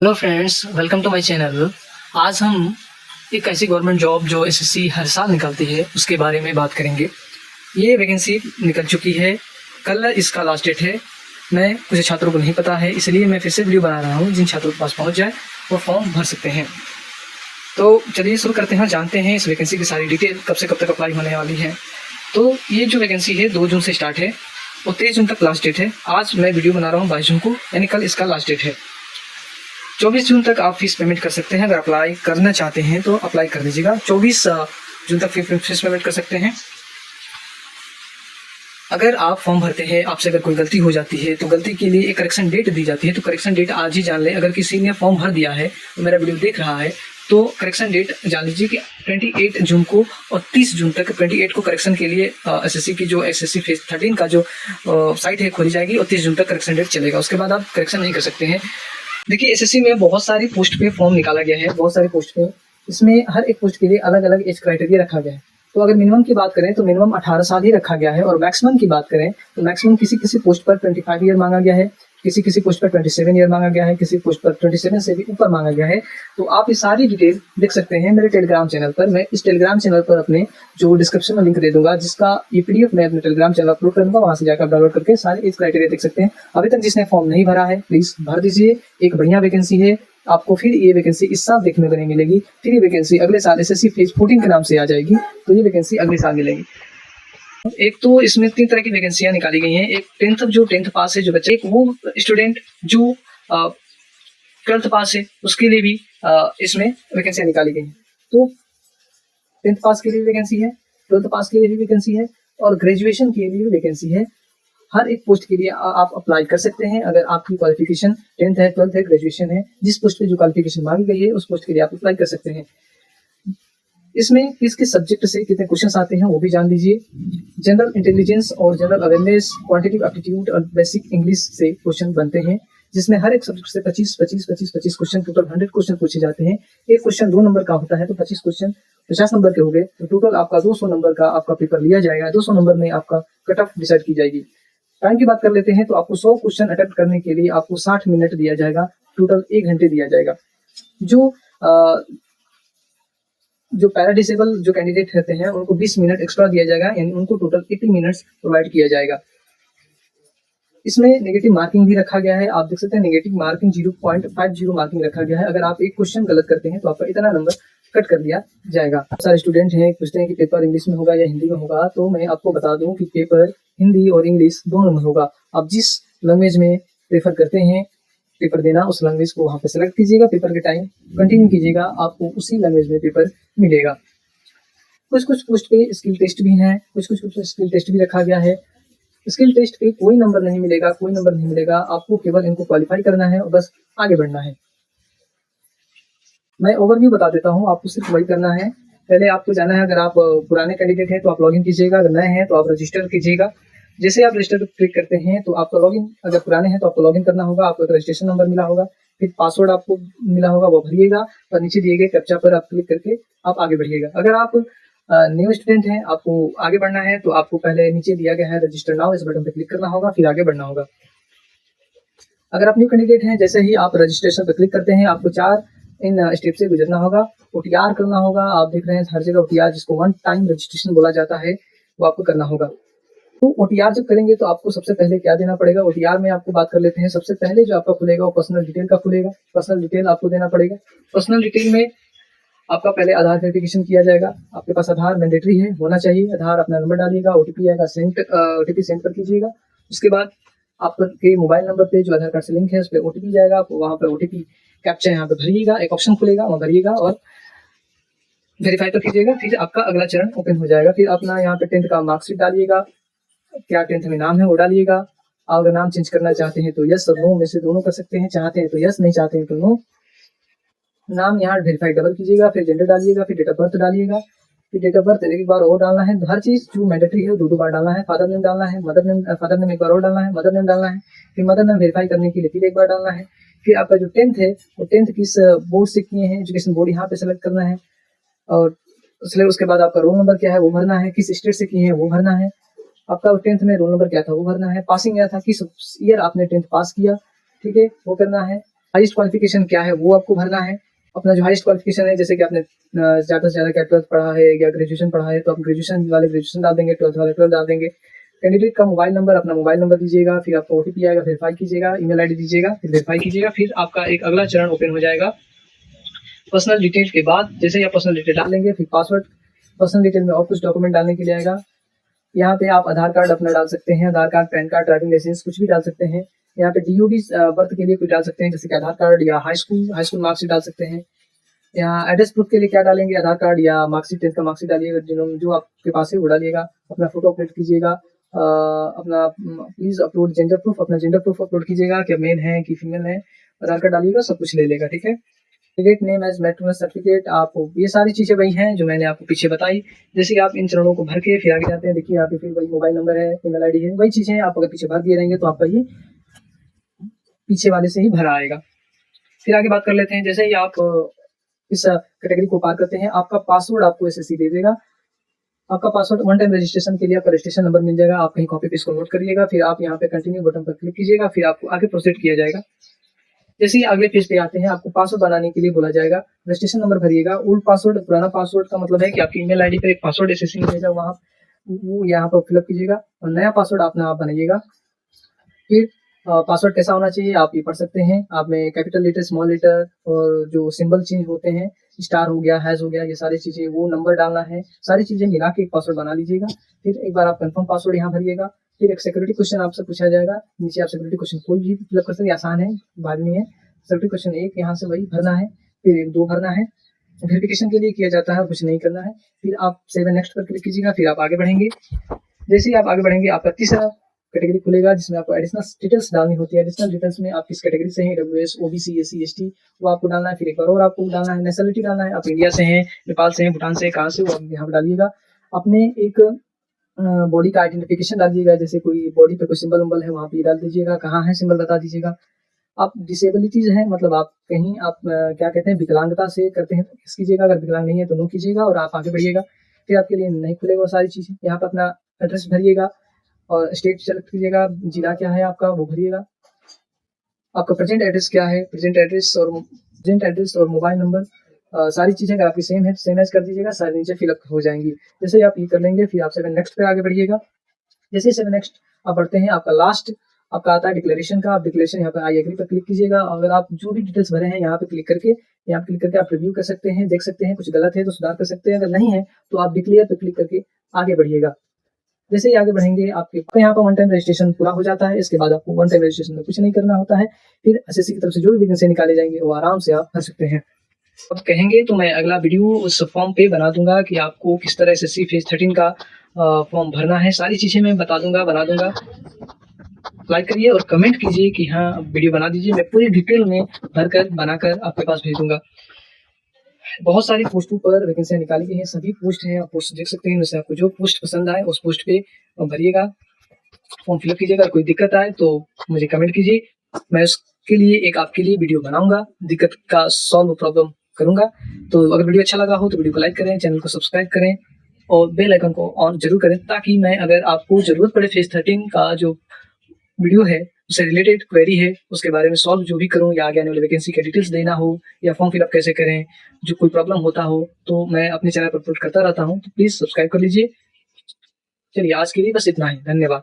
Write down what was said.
Hello friends, welcome to my channel. आज हम एक ऐसी गवर्नमेंट जॉब जो एसएससी हर साल निकलती है उसके बारे में बात करेंगे। ये वैकेंसी निकल चुकी है, कल इसका लास्ट डेट है। मैं कुछ छात्रों को नहीं पता है, इसलिए मैं फिर से वीडियो बना रहा हूँ। जिन छात्रों के पास पहुँच जाए वो फॉर्म भर सकते हैं। तो चलिए शुरू करते हैं, जानते हैं इस वैकेंसी की सारी डिटेल, कब से कब तक अप्लाई होने वाली है। तो ये जो वैकेंसी है 2 जून से स्टार्ट है और 23 जून तक लास्ट डेट है। आज मैं वीडियो बना रहा हूँ 22 जून को, यानी कल इसका लास्ट डेट है। 24 जून तक आप फीस पेमेंट कर सकते हैं। अगर अप्लाई करना चाहते हैं तो अप्लाई कर दीजिएगा। 24 जून तक फीस पेमेंट कर सकते हैं। अगर आप फॉर्म भरते हैं, आपसे अगर कोई गलती हो जाती है तो गलती के लिए एक करेक्शन डेट दी जाती है। तो करेक्शन डेट आज ही जान लें। अगर किसी ने फॉर्म भर दिया है और मेरा वीडियो देख रहा है तो करेक्शन डेट जान लीजिए कि 28 जून को और 30 जून तक। 28 को करेक्शन के लिए एसएससी की जो एसएससी फेज 13 का जो साइट है खोली जाएगी और 30 जून तक करेक्शन डेट चलेगा। उसके बाद आप करेक्शन नहीं कर सकते हैं। देखिए, एसएससी में बहुत सारी पोस्ट पे फॉर्म निकाला गया है, बहुत सारी पोस्ट पे। इसमें हर एक पोस्ट के लिए अलग अलग एज क्राइटेरिया रखा गया है। तो अगर मिनिमम की बात करें तो मिनिमम 18 साल ही रखा गया है, और मैक्सिमम की बात करें तो मैक्सिमम किसी किसी पोस्ट पर 25 ईयर मांगा गया है, किसी किसी पोस्ट पर 27 ईयर मांगा गया है, किसी पोस्ट पर 27 से भी ऊपर मांगा गया है। तो आप ये सारी डिटेल देख सकते हैं मेरे टेलीग्राम चैनल पर। मैं इस टेलीग्राम चैनल पर अपने जो डिस्क्रिप्शन में लिंक दे दूंगा, जिसका ये पीडीएफ मैं अपने टेलीग्राम चैनल अपलोड करूंगा। वहां से जाकर डाउनलोड करके सारे एज क्राइटेरिया देख सकते हैं। अभी तक जिसने फॉर्म नहीं भरा है प्लीज भर दीजिए। एक बढ़िया वैकेंसी है। आपको फिर ये वैकेंसी इस साल देखने को नहीं मिलेगी, फिर ये वैकेंसी अगले साल एसएससी फेज 14 के नाम से आ जाएगी। तो ये वैकेंसी अगले साल मिलेगी। एक तो इसमें 3 तरह की वैकेंसियां निकाली गई हैं। एक टेंथ पास है जो बच्चे, एक वो स्टूडेंट जो 12th पास है उसके लिए भी इसमें वैकेंसियां निकाली गई हैं। तो 10th पास के लिए वैकेंसी है, 12th पास के लिए भी वैकेंसी है और ग्रेजुएशन के लिए भी वैकेंसी है। हर एक पोस्ट के लिए आप अप्लाई कर सकते हैं। अगर आपकी क्वालिफिकेशन 10th है, 12th है, ग्रेजुएशन है, जिस पोस्ट पे जो क्वालिफिकेशन मांगी गई है उस पोस्ट के लिए आप अप्लाई कर सकते हैं। इसमें किस किस सब्जेक्ट से कितने क्वेश्चन आते हैं वो भी जान लीजिए। जनरल इंटेलिजेंस और जनरल अवेयरनेस, क्वांटिटेटिव एप्टीट्यूड और बेसिक इंग्लिश से क्वेश्चन बनते हैं, जिसमें हर एक सब्जेक्ट से 25 क्वेश्चन, टोटल 100 क्वेश्चन पूछे जाते हैं। एक क्वेश्चन 2 नंबर का होता है तो 25 क्वेश्चन 50 नंबर के हो गए, तो टोटल आपका 200 नंबर का आपका पेपर लिया जाएगा। 200 नंबर में आपका कट ऑफ डिसाइड की जाएगी। टाइम की बात कर लेते हैं तो आपको 100 क्वेश्चन अटेम्प्ट करने के लिए आपको 60 मिनट दिया जाएगा, टोटल 1 घंटे दिया जाएगा। जो पैरा डिसेबल जो कैंडिडेट रहते हैं उनको 20 मिनट एक्स्ट्रा दिया जाएगा, यानी उनको टोटल 80 मिनट्स प्रोवाइड किया जाएगा। इसमें नेगेटिव मार्किंग भी रखा गया है। आप देख सकते हैं नेगेटिव मार्किंग 0.50 मार्किंग रखा गया है। अगर आप एक क्वेश्चन गलत करते हैं तो आपका इतना नंबर कट कर दिया जाएगा। बहुत सारे स्टूडेंट हैं पूछते हैं कि पेपर इंग्लिश में होगा या हिंदी में होगा, तो मैं आपको बता दूं कि पेपर हिंदी और इंग्लिश दोनों में होगा। आप जिस लैंग्वेज में प्रेफर करते हैं पेपर देना, उस लैंग्वेज को वहाँ पे सेलेक्ट कीजिएगा। पेपर के टाइम कंटिन्यू कीजिएगा, आपको उसी लैंग्वेज में पेपर मिलेगा। कुछ कुछ पोस्ट पे स्किल टेस्ट भी हैं, कुछ स्किल टेस्ट भी रखा गया है। स्किल टेस्ट पे कोई नंबर नहीं मिलेगा। आपको केवल इनको क्वालिफाई करना है और बस आगे बढ़ना है। मैं ओवरव्यू बता देता हूँ, आपको सिर्फ वही करना है। पहले आपको जाना है, अगर आप पुराने कैंडिडेट हैं तो आप लॉगिन कीजिएगा, अगर नए हैं तो आप रजिस्टर कीजिएगा। जैसे आप रजिस्टर पर क्लिक करते हैं तो आपका लॉगिन, अगर पुराने हैं तो आपको लॉगिन करना होगा। आपको एक रजिस्ट्रेशन नंबर मिला होगा, फिर पासवर्ड आपको मिला होगा, वो भरिएगा और नीचे दिए गए कैप्चा पर आप क्लिक करके आप आगे बढ़िएगा। अगर आप न्यू स्टूडेंट हैं, आपको आगे बढ़ना है तो आपको पहले नीचे दिया गया है रजिस्टर नाउ, इस बटन पर क्लिक करना होगा, फिर आगे बढ़ना होगा। अगर आप न्यू कैंडिडेट हैं, जैसे ही आप रजिस्ट्रेशन पर क्लिक करते हैं आपको 4 इन स्टेप से गुजरना होगा। ओटीआर करना होगा। आप देख रहे हैं हर जगह ओटीआर, जिसको 1 टाइम रजिस्ट्रेशन बोला जाता है, वो आपको करना होगा। तो ओटीआर जब करेंगे तो आपको सबसे पहले क्या देना पड़ेगा, ओटीआर में आपको बात कर लेते हैं। सबसे पहले जो आपका खुलेगा वो पर्सनल डिटेल का खुलेगा। पर्सनल डिटेल आपको देना पड़ेगा। पर्सनल डिटेल में आपका पहले आधार वेरिफिकेशन किया जाएगा। आपके पास आधार मैंडेटरी है, होना चाहिए। आधार अपना नंबर डालिएगा, ओटीपी आएगा, ओटीपी सेंड कर कीजिएगा। उसके बाद आपके मोबाइल नंबर पे जो आधार कार्ड से लिंक है उस पर ओटीपी जाएगा। आप वहाँ पर ओटीपी कैप्चा यहाँ पे भरिएगा, एक ऑप्शन खुलेगा, वहाँ भरिएगा और वेरीफाई कर कीजिएगा। फिर आपका अगला चरण ओपन हो जाएगा। फिर अपना यहाँ पे 10th का मार्कशीट डालिएगा, क्या 10th में नाम है वो डालिएगा। आप अगर नाम चेंज करना चाहते हैं तो यस और नो में से दोनों कर सकते हैं। चाहते हैं तो यस, नहीं चाहते हैं तो नो। नाम यहाँ वेरीफाई डबल कीजिएगा, फिर जेंडर डालिएगा, फिर डेट ऑफ बर्थ डालिएगा। फिर डेट ऑफ बर्थ एक बार और डालना है। हर चीज जो मैंडेटरी है 2 बार डालना है। फादर नेम डालना है, फादर नेम एक बार और डालना है, मदर नेम डालना है। फिर मदर नेम वेरीफाई करने के लिए फिर एक बार डालना है। फिर आपका जो 10th है वो 10th किस बोर्ड से किए हैं, एजुकेशन बोर्ड यहाँ पे सेलेक्ट करना है। और उसके बाद आपका रोल नंबर क्या है वो भरना है, किस स्टेट से किए हैं वो भरना है। आपका 10th में रोल नंबर क्या था वो भरना है। पासिंग ईयर था, किस ईयर आपने 10th पास किया, ठीक है, वो करना है। हाईएस्ट क्वालिफिकेशन क्या है वो आपको भरना है। अपना जो हाईएस्ट क्वालिफिकेशन है, जैसे कि आपने ज़्यादा से ज़्यादा क्या 12th पढ़ा है या ग्रेजुएशन पढ़ा है, तो आप ग्रेजुएशन वाले ग्रेजुएशन डाल देंगे, 12th वाले 12th डाल देंगे। कैंडिडेट का मोबाइल नंबर, अपना मोबाइल नंबर दीजिएगा, फिर आपका ओटीपी आएगा, वेरीफाई कीजिएगा, ईमेल आईडी दीजिएगा, फिर वेरीफाई कीजिएगा, फिर आपका एक अगला चरण ओपन हो जाएगा। पर्सनल डिटेल के बाद जैसे ही आप पर्सनल डिटेल डाल लेंगे, फिर पासवर्ड, पर्सनल डिटेल में और कुछ डॉक्यूमेंट डालने के लिए आएगा। यहाँ पे आप आधार कार्ड अपना डाल सकते हैं, Aadhaar card, PAN card, driving licence कुछ भी डाल सकते हैं। यहाँ पे डीओडी बर्थ के लिए कुछ डाल सकते हैं, जैसे कि आधार कार्ड या हाई स्कूल मार्कशीट डाल सकते हैं। यहाँ एड्रेस प्रूफ के लिए क्या डालेंगे, आधार कार्ड या मार्कशीट, 10th का मार्कशीट डालिएगा, जो आपके पास है वो डालिएगा। अपना फोटो अपलोड कीजिएगा, अपना प्लीज अपलोड जेंडर प्रूफ, अपना जेंडर प्रूफ अपलोड कीजिएगा कि मेल है कि फीमेल है, आधार कार्ड डालिएगा, सब कुछ ले लेगा, ठीक है। Certificate name as matrimonial certificate, आप ये सारी चीज़ें वही हैं जो मैंने आपको पीछे बताई। जैसे कि आप इन चरणों को भर के फिर आगे जाते हैं, देखिए यहाँ पे फिर वही मोबाइल नंबर है, ईमेल आईडी है, वही चीज़ें आप अगर पीछे भर दिए रहेंगे तो आपका ये पीछे वाले से ही भरा आएगा। फिर आगे बात कर लेते हैं। जैसे ही आप इस कैटेगरी को पार करते हैं, आपका पासवर्ड आपको एसएससी दे देगा। आपका पासवर्ड वन टाइम रजिस्ट्रेशन के लिए आपका रजिस्ट्रेशन नंबर मिल जाएगा, आप कहीं कॉपी पेस्ट को नोट करिएगा, फिर आप यहाँ पे कंटिन्यू बटन पर क्लिक कीजिएगा, फिर आपको आगे प्रोसीड किया जाएगा। जैसे ही अगले पेज पे आते हैं, आपको पासवर्ड बनाने के लिए बोला जाएगा, रजिस्ट्रेशन नंबर भरिएगा। ओल्ड पासवर्ड, पुराना पासवर्ड का मतलब है कि आपकी ईमेल आईडी पर एक पासवर्ड एसएससी मिलेगा, वहाँ वो यहाँ पर फिलअप कीजिएगा और नया पासवर्ड अपना आप बनाइएगा। फिर पासवर्ड कैसा होना चाहिए आप ये पढ़ सकते हैं। आप में कैपिटल लेटर, स्मॉल लेटर और जो सिंबल चेंज होते हैं, स्टार हो गया, हैश हो गया, ये सारी चीज़ें, वो नंबर डालना है, सारी चीज़ें मिला के एक पासवर्ड बना लीजिएगा। फिर एक बार आप कंफर्म पासवर्ड यहाँ भरिएगा। फिर एक सिक्योरिटी क्वेश्चन आपसे पूछा जाएगा, नीचे आप सिक्योरिटी क्वेश्चन कोई भी फिलअप कर सकते हैं, आसान है, भारी नहीं है। सिक्योरिटी क्वेश्चन 1 यहाँ से वही भरना है, फिर 1, 2 भरना है, वेरिफिकेशन के लिए किया जाता है, कुछ नहीं करना है। फिर आप सेव एंड नेक्स्ट पर क्लिक कीजिएगा, फिर आप आगे बढ़ेंगे। जैसे ही आप आगे बढ़ेंगे, आपका तीसरा कैटेगरी खुलेगा जिसमें आपको एडिशनल डिटेल्स डालनी होती है। एडिशनल डिटेल्स में आप किस कैटेगरी से हैं, डब्ल्यूएस, ओबीसी, एससी, एसटी, वो आपको डालना है। फिर एक बार और आपको डालना है, नेशनलिटी डालना है, आप इंडिया से हैं, नेपाल से हैं, भूटान से, कहाँ से, वो आप यहाँ पर डालिएगा। अपने एक बॉडी का आइडेंटिफिकेशन डालिएगा, जैसे कोई बॉडी पे कोई सिंबल उम्बल है वहाँ पे डाल दीजिएगा, कहाँ है सिंबल बता दीजिएगा। आप डिसेबिलिटीज हैं, मतलब आप कहीं आप क्या कहते हैं विकलांगता से करते हैं तो यस कीजिएगा, अगर विकलांग नहीं है तो नो कीजिएगा और आप आगे बढ़िएगा। फिर आपके लिए नहीं खुलेगा वो सारी चीज़ें। यहाँ पर अपना एड्रेस भरिएगा और स्टेट सेलेक्ट कीजिएगा, जिला क्या है आपका वो भरिएगा। आपका प्रेजेंट एड्रेस क्या है, प्रेजेंट एड्रेस और मोबाइल नंबर, सारी चीज़ें अगर आपकी सेम है तो सेम एज कर दीजिएगा, सारी नीचे फिलअप हो जाएंगी। जैसे आप ये कर लेंगे, फिर आप 7 नेक्स्ट पे आगे बढ़िएगा। जैसे 7 नेक्स्ट आप बढ़ते हैं, आपका लास्ट आपका आता है डिक्लेरेशन का। आप डिक्लेरेशन यहाँ पे आई एग्री पर क्लिक कीजिएगा। अगर आप जो भी डिटेल्स भरे हैं यहाँ पे क्लिक करके आप रिव्यू कर सकते हैं, देख सकते हैं, कुछ गलत है तो सुधार कर सकते हैं, अगर नहीं है तो आप डिक्लेयर पे क्लिक करके आगे बढ़िएगा। जैसे ही आगे बढ़ेंगे, आपके यहाँ पर वन टाइम रजिस्ट्रेशन पूरा हो जाता है। इसके बाद आपको वन टाइम रजिस्ट्रेशन में कुछ नहीं करना होता है। फिर एसएससी की तरफ से जो भी वैकेंसी निकाले जाएंगे वो आराम से आप भर सकते हैं। अब कहेंगे तो मैं अगला वीडियो उस फॉर्म पे बना दूंगा कि आपको किस तरह एसएससी फेज 13 का फॉर्म भरना है, सारी चीज़ें मैं बता दूंगा, बना दूंगा। लाइक करिए और कमेंट कीजिए कि हाँ वीडियो बना दीजिए, मैं पूरी डिटेल में भरकर बनाकर आपके पास भेज दूंगा। बहुत सारी पोस्टों पर वैकेंसियाँ निकाली गई हैं, सभी पोस्ट हैं, आप पोस्ट देख सकते हैं। उनमें से आपको जो पोस्ट पसंद आए उस पोस्ट पे भरिएगा, फॉर्म फिलअप कीजिएगा। अगर कोई दिक्कत आए तो मुझे कमेंट कीजिए, मैं उसके लिए एक आपके लिए वीडियो बनाऊंगा, दिक्कत का सॉल्व प्रॉब्लम करूंगा। तो अगर वीडियो अच्छा लगा हो तो वीडियो को लाइक करें, चैनल को सब्सक्राइब करें और बेल आइकन को ऑन जरूर करें, ताकि मैं अगर आपको जरूरत पड़े फेज 13 का जो वीडियो है उससे रिलेटेड क्वेरी है उसके बारे में सॉल्व जो भी करूं, या आगे आने वाले वैकेंसी के डिटेल्स देना हो या फॉर्म फिलअप कैसे करें, जो कोई प्रॉब्लम होता हो तो मैं अपने चैनल पर अपलोड करता रहता हूं, तो प्लीज़ सब्सक्राइब कर लीजिए। चलिए आज के लिए बस इतना ही, धन्यवाद।